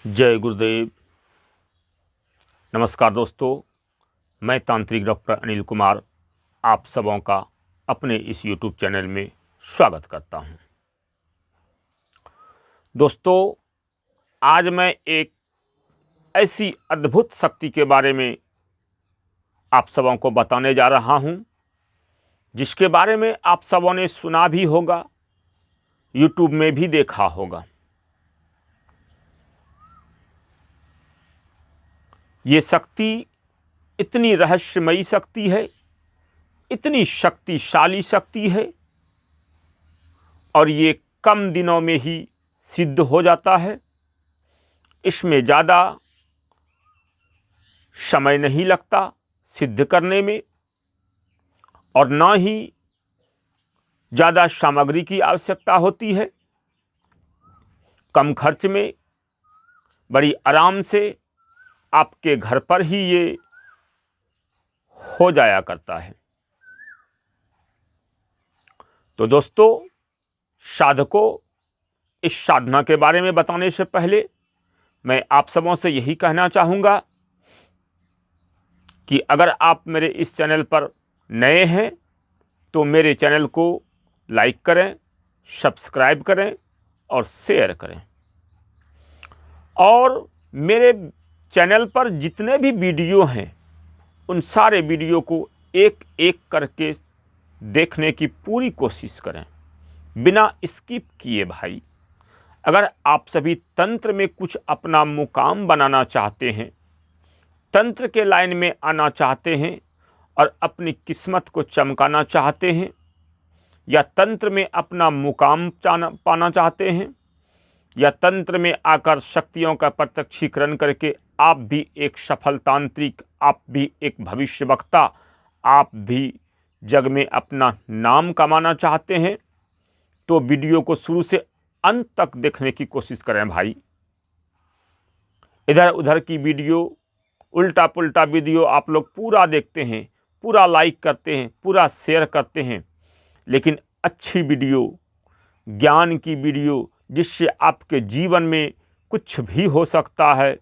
जय गुरुदेव। नमस्कार दोस्तों, मैं तांत्रिक डॉक्टर अनिल कुमार आप सबों का अपने इस यूट्यूब चैनल में स्वागत करता हूं। दोस्तों, आज मैं एक ऐसी अद्भुत शक्ति के बारे में आप सबों को बताने जा रहा हूं, जिसके बारे में आप सबों ने सुना भी होगा, यूट्यूब में भी देखा होगा। ये शक्ति इतनी रहस्यमयी शक्ति है, इतनी शक्तिशाली शक्ति है और ये कम दिनों में ही सिद्ध हो जाता है। इसमें ज़्यादा समय नहीं लगता सिद्ध करने में और ना ही ज़्यादा सामग्री की आवश्यकता होती है। कम खर्च में बड़ी आराम से आपके घर पर ही ये हो जाया करता है। तो दोस्तों, साधकों, इस साधना के बारे में बताने से पहले मैं आप सबों से यही कहना चाहूँगा कि अगर आप मेरे इस चैनल पर नए हैं तो मेरे चैनल को लाइक करें, सब्सक्राइब करें और शेयर करें। और मेरे चैनल पर जितने भी वीडियो हैं उन सारे वीडियो को एक एक करके देखने की पूरी कोशिश करें, बिना स्किप किए। भाई, अगर आप सभी तंत्र में कुछ अपना मुकाम बनाना चाहते हैं, तंत्र के लाइन में आना चाहते हैं और अपनी किस्मत को चमकाना चाहते हैं, या तंत्र में अपना मुकाम पाना चाहते हैं, या तंत्र में आकर शक्तियों का प्रत्यक्षीकरण करके आप भी एक सफल तांत्रिक, आप भी एक भविष्यवक्ता, आप भी जग में अपना नाम कमाना चाहते हैं, तो वीडियो को शुरू से अंत तक देखने की कोशिश करें। भाई, इधर उधर की वीडियो, उल्टा पुल्टा वीडियो आप लोग पूरा देखते हैं, पूरा लाइक करते हैं, पूरा शेयर करते हैं, लेकिन अच्छी वीडियो, ज्ञान की वीडियो, जिससे आपके जीवन में कुछ भी हो सकता है,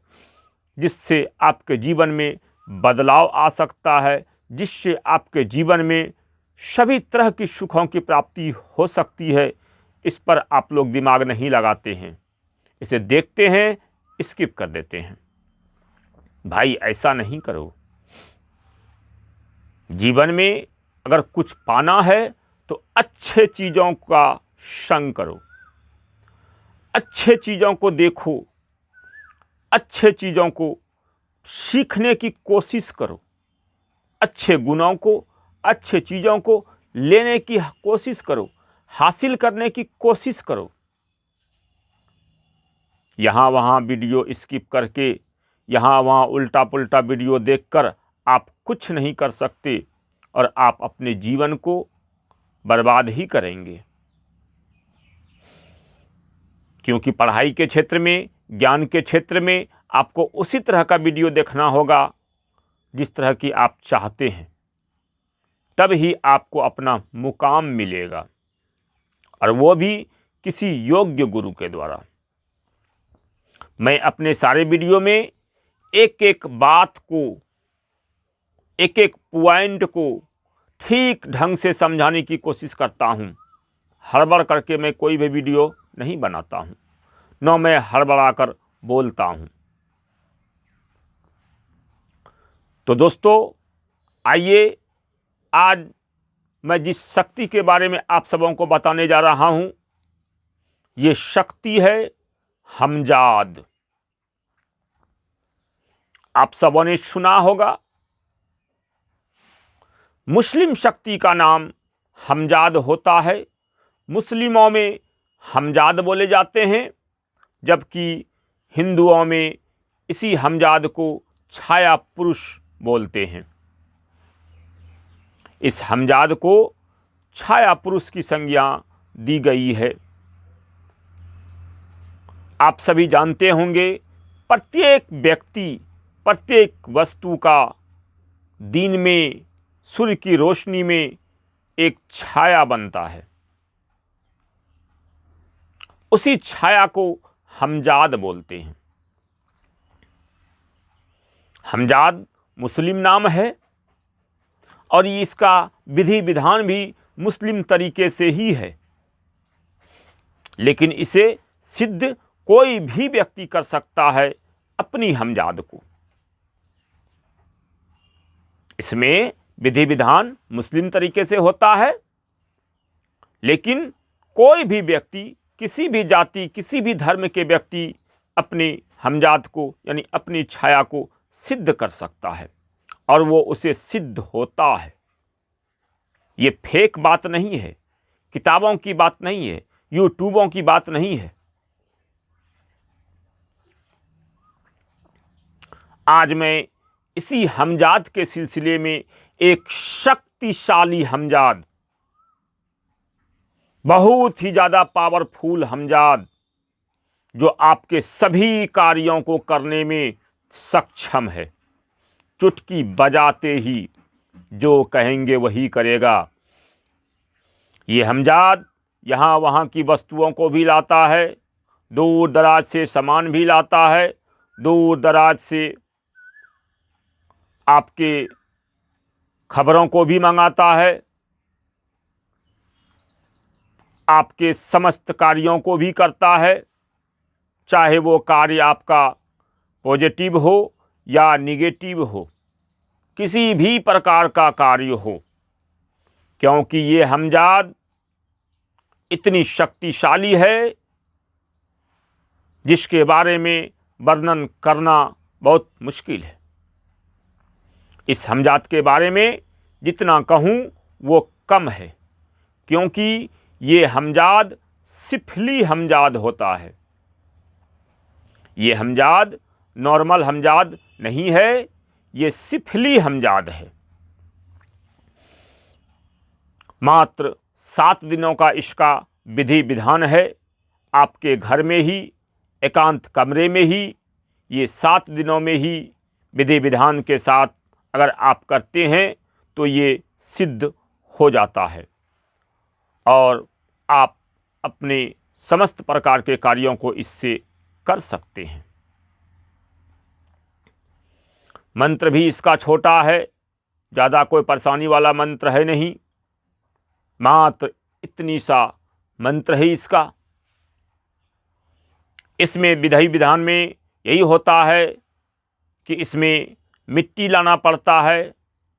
जिससे आपके जीवन में बदलाव आ सकता है, जिससे आपके जीवन में सभी तरह की सुखों की प्राप्ति हो सकती है, इस पर आप लोग दिमाग नहीं लगाते हैं। इसे देखते हैं, स्किप कर देते हैं। भाई, ऐसा नहीं करो। जीवन में अगर कुछ पाना है तो अच्छे चीज़ों का संग करो, अच्छे चीज़ों को देखो, अच्छे चीज़ों को सीखने की कोशिश करो, अच्छे गुणों को, अच्छे चीज़ों को लेने की कोशिश करो, हासिल करने की कोशिश करो। यहाँ वहाँ वीडियो स्किप करके, यहाँ वहाँ उल्टा पुल्टा वीडियो देखकर आप कुछ नहीं कर सकते और आप अपने जीवन को बर्बाद ही करेंगे। क्योंकि पढ़ाई के क्षेत्र में, ज्ञान के क्षेत्र में आपको उसी तरह का वीडियो देखना होगा जिस तरह की आप चाहते हैं, तब ही आपको अपना मुकाम मिलेगा, और वो भी किसी योग्य गुरु के द्वारा। मैं अपने सारे वीडियो में एक एक बात को, एक एक पॉइंट को ठीक ढंग से समझाने की कोशिश करता हूँ। हड़बड़ करके मैं कोई भी वीडियो नहीं बनाता हूँ, न मैं हड़बड़ाकर बोलता हूँ। तो दोस्तों, आइए आज मैं जिस शक्ति के बारे में आप सबों को बताने जा रहा हूँ, ये शक्ति है हमजाद। आप सबों ने सुना होगा, मुस्लिम शक्ति का नाम हमजाद होता है। मुस्लिमों में हमजाद बोले जाते हैं, जबकि हिंदुओं में इसी हमजाद को छाया पुरुष बोलते हैं। इस हमजाद को छाया पुरुष की संज्ञा दी गई है। आप सभी जानते होंगे, प्रत्येक व्यक्ति, प्रत्येक वस्तु का दिन में सूर्य की रोशनी में एक छाया बनता है। उसी छाया को हमजाद बोलते हैं। हमजाद मुस्लिम नाम है और ये इसका विधि विधान भी मुस्लिम तरीके से ही है, लेकिन इसे सिद्ध कोई भी व्यक्ति कर सकता है अपनी हमजाद को। इसमें विधि विधान मुस्लिम तरीके से होता है, लेकिन कोई भी व्यक्ति, किसी भी जाति, किसी भी धर्म के व्यक्ति अपनी हमजाद को यानी अपनी छाया को सिद्ध कर सकता है और वो उसे सिद्ध होता है। ये फेक बात नहीं है, किताबों की बात नहीं है, यूट्यूबों की बात नहीं है। आज मैं इसी हमजाद के सिलसिले में एक शक्तिशाली हमजाद, बहुत ही ज़्यादा पावरफुल हमजाद, जो आपके सभी कार्यों को करने में सक्षम है, चुटकी बजाते ही जो कहेंगे वही करेगा। ये हमजाद यहाँ वहाँ की वस्तुओं को भी लाता है, दूर दराज से सामान भी लाता है, दूर दराज से आपके खबरों को भी मंगाता है, आपके समस्त कार्यों को भी करता है, चाहे वो कार्य आपका पॉजिटिव हो या निगेटिव हो, किसी भी प्रकार का कार्य हो, क्योंकि ये हमजाद इतनी शक्तिशाली है जिसके बारे में वर्णन करना बहुत मुश्किल है। इस हमजाद के बारे में जितना कहूँ वो कम है, क्योंकि ये हमजाद सिफली हमजाद होता है। ये हमजाद नॉर्मल हमजाद नहीं है, ये सिफली हमजाद है। मात्र 7 दिनों का इसका विधि विधान है। आपके घर में ही, एकांत कमरे में ही, ये 7 दिनों में ही विधि विधान के साथ अगर आप करते हैं तो ये सिद्ध हो जाता है और आप अपने समस्त प्रकार के कार्यों को इससे कर सकते हैं। मंत्र भी इसका छोटा है, ज़्यादा कोई परेशानी वाला मंत्र है नहीं, मात्र इतनी सा मंत्र है इसका। इसमें विधि विधान में यही होता है कि इसमें मिट्टी लाना पड़ता है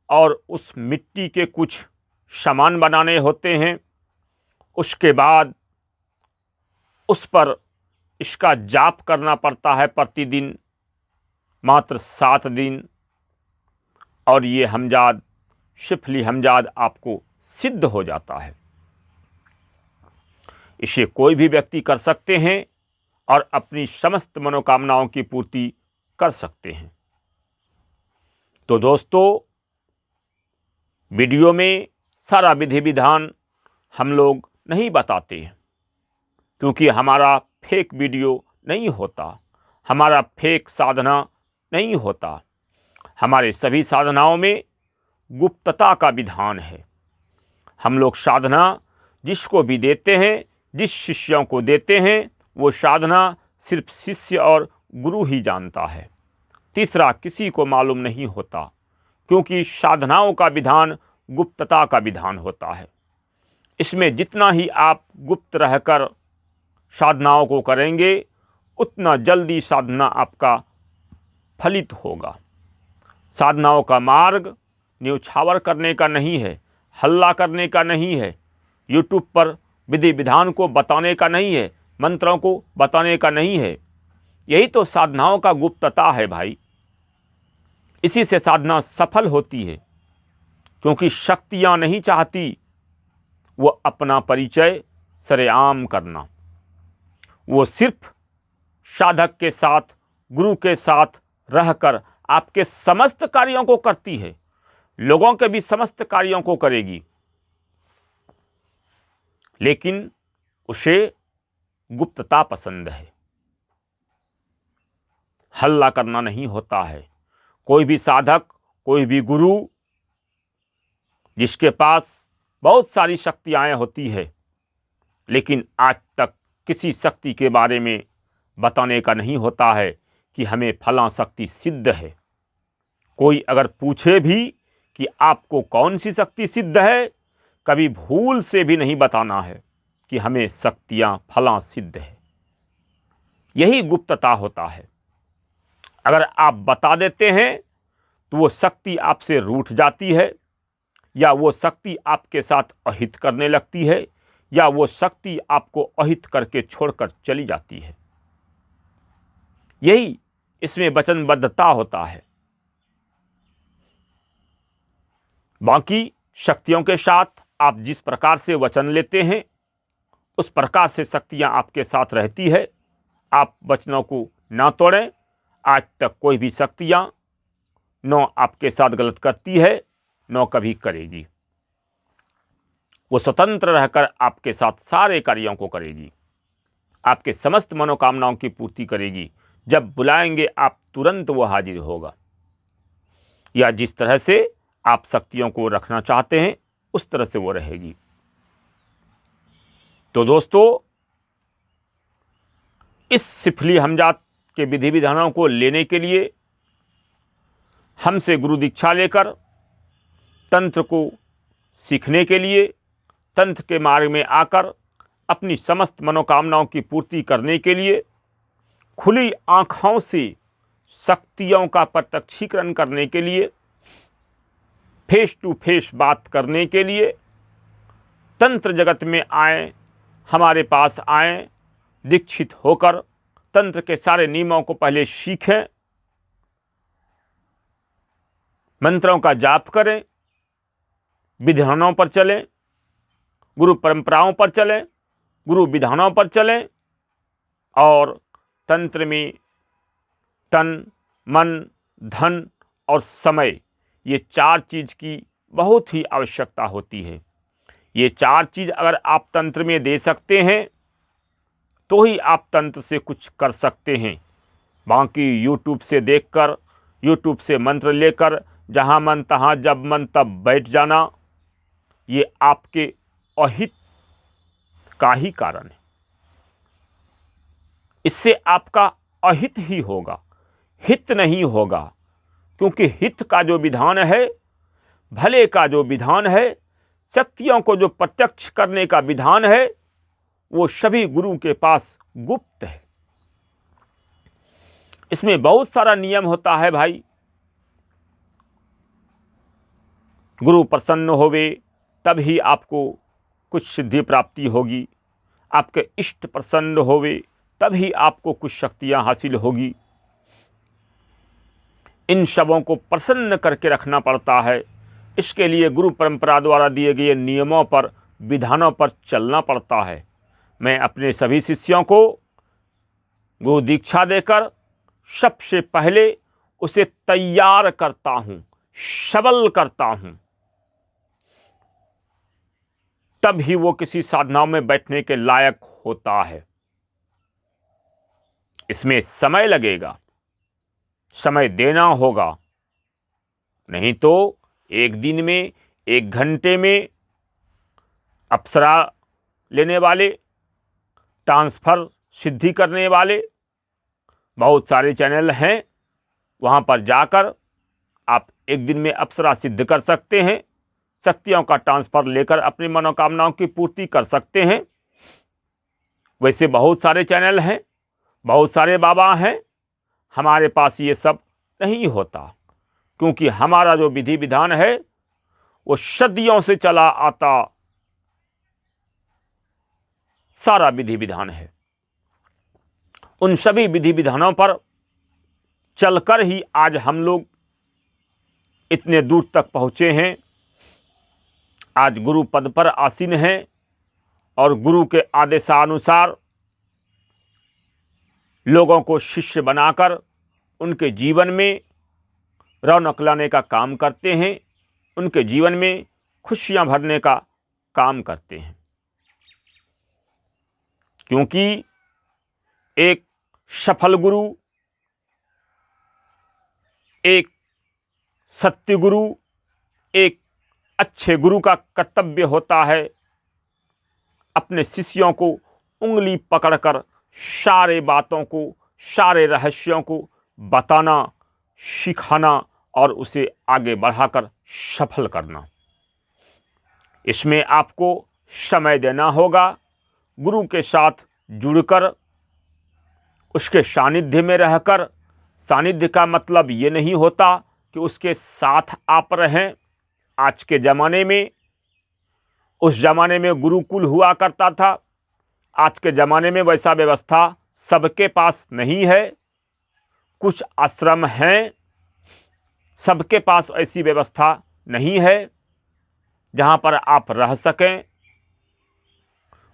और उस मिट्टी के कुछ सामान बनाने होते हैं। उसके बाद उस पर इसका जाप करना पड़ता है प्रतिदिन, मात्र 7 दिन, और ये हमजाद, सिफली हमजाद आपको सिद्ध हो जाता है। इसे कोई भी व्यक्ति कर सकते हैं और अपनी समस्त मनोकामनाओं की पूर्ति कर सकते हैं। तो दोस्तों, वीडियो में सारा विधि विधान हम लोग नहीं बताते हैं, क्योंकि हमारा फेक वीडियो नहीं होता, हमारा फेक साधना नहीं होता। हमारे सभी साधनाओं में गुप्तता का विधान है। हम लोग साधना जिसको भी देते हैं, जिस शिष्यों को देते हैं, वो साधना सिर्फ शिष्य और गुरु ही जानता है, तीसरा किसी को मालूम नहीं होता, क्योंकि साधनाओं का विधान गुप्तता का विधान होता है। इसमें जितना ही आप गुप्त रहकर साधनाओं को करेंगे, उतना जल्दी साधना आपका फलित होगा। साधनाओं का मार्ग न्यौछावर करने का नहीं है, हल्ला करने का नहीं है, यूट्यूब पर विधि विधान को बताने का नहीं है, मंत्रों को बताने का नहीं है। यही तो साधनाओं का गुप्तता है भाई। इसी से साधना सफल होती है, क्योंकि शक्तियाँ नहीं चाहती वो अपना परिचय सरेआम करना। वो सिर्फ साधक के साथ, गुरु के साथ रहकर आपके समस्त कार्यों को करती है, लोगों के भी समस्त कार्यों को करेगी, लेकिन उसे गुप्तता पसंद है, हल्ला करना नहीं होता है। कोई भी साधक, कोई भी गुरु जिसके पास बहुत सारी शक्तियाँ होती है, लेकिन आज तक किसी शक्ति के बारे में बताने का नहीं होता है कि हमें फलां शक्ति सिद्ध है। कोई अगर पूछे भी कि आपको कौन सी शक्ति सिद्ध है, कभी भूल से भी नहीं बताना है कि हमें शक्तियां फलां सिद्ध है। यही गुप्तता होता है। अगर आप बता देते हैं तो वो शक्ति आपसे रूठ जाती है, या वो शक्ति आपके साथ अहित करने लगती है, या वो शक्ति आपको अहित करके छोड़कर चली जाती है। यही इसमें वचनबद्धता होता है। बाकी शक्तियों के साथ आप जिस प्रकार से वचन लेते हैं, उस प्रकार से शक्तियां आपके साथ रहती है। आप वचनों को ना तोड़ें। आज तक कोई भी शक्तियां न आपके साथ गलत करती है, न कभी करेगी। वो स्वतंत्र रहकर आपके साथ सारे कार्यों को करेगी, आपके समस्त मनोकामनाओं की पूर्ति करेगी। जब बुलाएंगे आप तुरंत वो हाजिर होगा, या जिस तरह से आप शक्तियों को रखना चाहते हैं उस तरह से वो रहेगी। तो दोस्तों, इस सिफली हमजात के विधि विधानों को लेने के लिए हमसे गुरु दीक्षा लेकर तंत्र को सीखने के लिए, तंत्र के मार्ग में आकर अपनी समस्त मनोकामनाओं की पूर्ति करने के लिए, खुली आँखों से शक्तियों का प्रत्यक्षीकरण करने के लिए, फेस टू फेस बात करने के लिए तंत्र जगत में आए, हमारे पास आए, दीक्षित होकर तंत्र के सारे नियमों को पहले सीखें, मंत्रों का जाप करें, विधानों पर चलें, गुरु परंपराओं पर चलें, गुरु विधानों पर चलें, और तंत्र में तन, मन, धन और समय, ये 4 चीज़ की बहुत ही आवश्यकता होती है। ये 4 चीज़ अगर आप तंत्र में दे सकते हैं तो ही आप तंत्र से कुछ कर सकते हैं। बाकी यूट्यूब से देखकर, यूट्यूब से मंत्र लेकर जहाँ मन तहाँ जब मन तब बैठ जाना, ये आपके अहित का ही कारण है। इससे आपका अहित ही होगा, हित नहीं होगा। क्योंकि हित का जो विधान है, भले का जो विधान है, शक्तियों को जो प्रत्यक्ष करने का विधान है, वो सभी गुरु के पास गुप्त है। इसमें बहुत सारा नियम होता है भाई। गुरु प्रसन्न होवे तब ही आपको कुछ सिद्धि प्राप्ति होगी, आपके इष्ट प्रसन्न होवे तब ही आपको कुछ शक्तियां हासिल होगी। इन सबों को प्रसन्न करके रखना पड़ता है। इसके लिए गुरु परंपरा द्वारा दिए गए नियमों पर, विधानों पर चलना पड़ता है। मैं अपने सभी शिष्यों को गुरु दीक्षा देकर सबसे पहले उसे तैयार करता हूँ, सबल करता हूँ, तब ही वो किसी साधना में बैठने के लायक होता है। इसमें समय लगेगा, समय देना होगा, नहीं तो एक दिन में, 1 घंटे में अप्सरा लेने वाले, ट्रांसफ़र सिद्धि करने वाले बहुत सारे चैनल हैं। वहाँ पर जाकर आप एक दिन में अप्सरा सिद्ध कर सकते हैं, शक्तियों का ट्रांसफ़र लेकर अपनी मनोकामनाओं की पूर्ति कर सकते हैं। वैसे बहुत सारे चैनल हैं, बहुत सारे बाबा हैं। हमारे पास ये सब नहीं होता, क्योंकि हमारा जो विधि विधान है वो सदियों से चला आता सारा विधि विधान है। उन सभी विधि विधानों पर चलकर ही आज हम लोग इतने दूर तक पहुँचे हैं। आज गुरु पद पर आसीन हैं और गुरु के आदेशानुसार लोगों को शिष्य बनाकर उनके जीवन में रौनक लाने का काम करते हैं, उनके जीवन में खुशियां भरने का काम करते हैं। क्योंकि एक सफल गुरु, एक सत्य गुरु, एक अच्छे गुरु का कर्तव्य होता है अपने शिष्यों को उंगली पकड़कर सारे बातों को, सारे रहस्यों को बताना, सिखाना और उसे आगे बढ़ाकर सफल करना। इसमें आपको समय देना होगा, गुरु के साथ जुड़कर, उसके सानिध्य में रहकर। सानिध्य का मतलब ये नहीं होता कि उसके साथ आप रहें। आज के ज़माने में, उस ज़माने में गुरुकुल हुआ करता था, आज के ज़माने में वैसा व्यवस्था सबके पास नहीं है। कुछ आश्रम हैं, सबके पास ऐसी व्यवस्था नहीं है जहाँ पर आप रह सकें।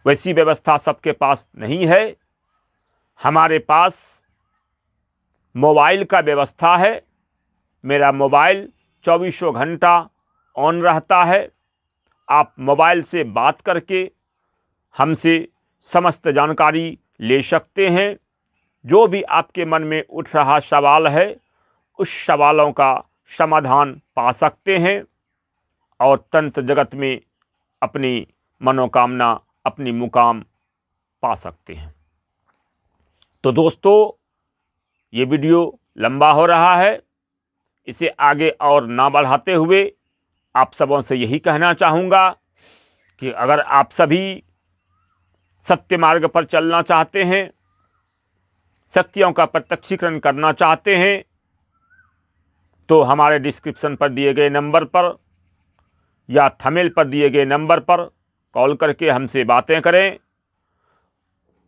वैसी व्यवस्था सबके पास नहीं है। हमारे पास मोबाइल का व्यवस्था है। मेरा मोबाइल 24 घंटा ऑन रहता है। आप मोबाइल से बात करके हमसे समस्त जानकारी ले सकते हैं। जो भी आपके मन में उठ रहा सवाल है, उस सवालों का समाधान पा सकते हैं और तंत्र जगत में अपनी मनोकामना, अपनी मुकाम पा सकते हैं। तो दोस्तों, ये वीडियो लंबा हो रहा है, इसे आगे और ना बढ़ाते हुए आप सबों से यही कहना चाहूँगा कि अगर आप सभी सत्य मार्ग पर चलना चाहते हैं, शक्तियों का प्रत्यक्षीकरण करना चाहते हैं, तो हमारे डिस्क्रिप्शन पर दिए गए नंबर पर या थंबनेल पर दिए गए नंबर पर कॉल करके हमसे बातें करें।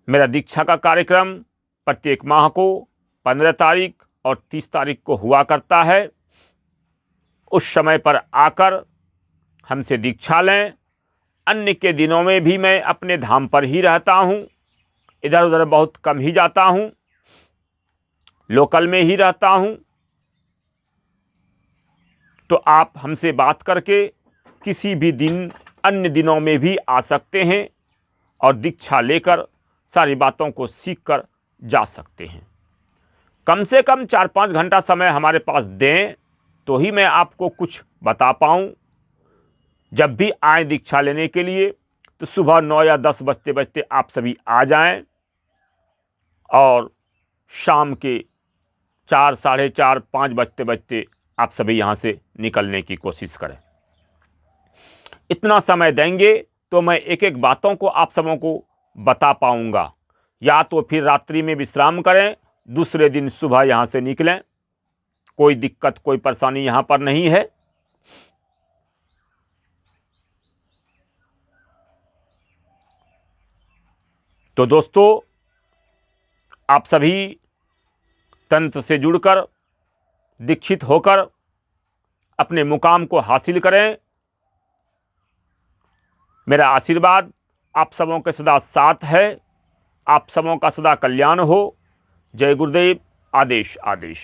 मेरा दीक्षा का कार्यक्रम प्रत्येक माह को 15 तारीख और 30 तारीख को हुआ करता है। उस समय पर आकर हमसे दीक्षा लें। अन्य के दिनों में भी मैं अपने धाम पर ही रहता हूँ, इधर उधर बहुत कम ही जाता हूँ, लोकल में ही रहता हूँ। तो आप हमसे बात करके किसी भी दिन, अन्य दिनों में भी आ सकते हैं और दीक्षा लेकर सारी बातों को सीख कर जा सकते हैं। कम से कम 4-5 घंटा समय हमारे पास दें तो ही मैं आपको कुछ बता पाऊँ। जब भी आए दीक्षा लेने के लिए तो सुबह 9 या 10 बजते बजते आप सभी आ जाएं और शाम के 4, साढ़े 4, 5 बजते बजते आप सभी यहाँ से निकलने की कोशिश करें। इतना समय देंगे तो मैं एक एक बातों को आप सबों को बता पाऊँगा। या तो फिर रात्रि में विश्राम करें, दूसरे दिन सुबह यहाँ से निकलें। कोई दिक्कत, कोई परेशानी यहाँ पर नहीं है। तो दोस्तों, आप सभी तंत्र से जुड़कर, दीक्षित होकर अपने मुकाम को हासिल करें। मेरा आशीर्वाद आप सबों के सदा साथ है। आप सबों का सदा कल्याण हो। जय गुरुदेव। आदेश आदेश।